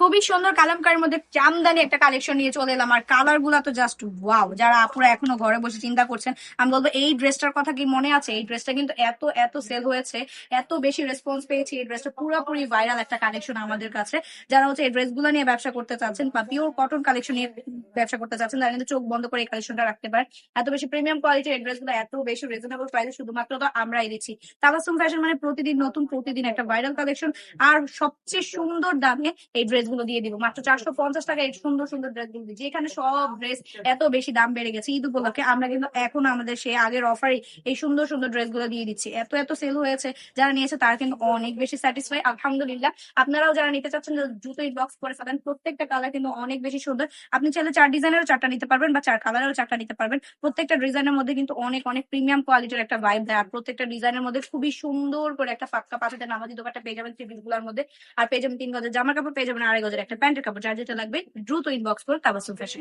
খুবই সুন্দর কালামকারীর মধ্যে জামদানি একটা কালেকশন নিয়ে চলে এলাম, আর কালার গুলা তো জাস্ট ওয়াও। যারা আপুরা এখনো ঘরে বসে চিন্তা করছেন, আমি বলবো এই ড্রেসটার কথা কি মনে আছে? এই ড্রেসটা কিন্তু এত এত সেল হয়েছে, এত বেশি রেসপন্স পেয়েছি। এই ড্রেসটা পুরোপুরি ভাইরাল একটা কালেকশন আমাদের কাছে। যারা হচ্ছে এই ড্রেসগুলো নিয়ে ব্যবসা করতে চাচ্ছেন বা পিওর কটন কালেকশন নিয়ে ব্যবসা করতে চাচ্ছেন, তারা কিন্তু চোখ বন্ধ করে এই কালেকশনটা রাখতে পারেন। এত বেশি প্রিমিয়াম কোয়ালিটির এই ড্রেসগুলো এত বেশি রিজনেবল প্রাইসে শুধুমাত্র তো আমরাই দিচ্ছি। তাবাসসুম ফ্যাশন মানে প্রতিদিন নতুন, প্রতিদিন একটা ভাইরাল কালেকশন, আর সবচেয়ে সুন্দর দামে এই ড্রেস গুলো দিয়ে দিব। মাত্র 450 টাকা এই সুন্দর সুন্দর ড্রেস গুলো দিচ্ছি। এখানে সব ড্রেস এত বেশি দাম বেড়ে গেছে ঈদ উপলক্ষে, আমরা কিন্তু এখন আমাদের সেই আগের অফারে এই সুন্দর সুন্দর ড্রেস গুলো দিয়ে দিচ্ছি। এত এত সেল হয়েছে, যারা নিয়েছে তারা কিন্তু অনেক বেশি স্যাটিসফাই, আলহামদুলিল্লাহ। আপনারাও যারা নিতে চাচ্ছেন, দ্রুত ইনবক্স করে ফেলেন। প্রত্যেকটা কালার কিন্তু অনেক বেশি সুন্দর। আপনি চাইলে 4 ডিজাইনেরও 4টা নিতে পারবেন বা 4 কালারেরও 4টা নিতে পারবেন। প্রত্যেকটা ডিজাইনের মধ্যে কিন্তু অনেক অনেক প্রিমিয়াম কোয়ালিটির একটা ভাইব দেয়, আর প্রত্যেকটা ডিজাইনের মধ্যে খুবই সুন্দর করে একটা পাক্কা পাঁচের নামাজি দোপাট্টা পেয়ে যাবেন 3 পিস গুলার মধ্যে। আর পেয়ে যাবেন 3 গজের জামার কাপড়, পেয়ে যাবেন 2.5 গজের একটা প্যান্টের কাপড়। যার যেটা লাগবে দ্রুত ইনবক্স করুন তাবাসসুম ফ্যাশন।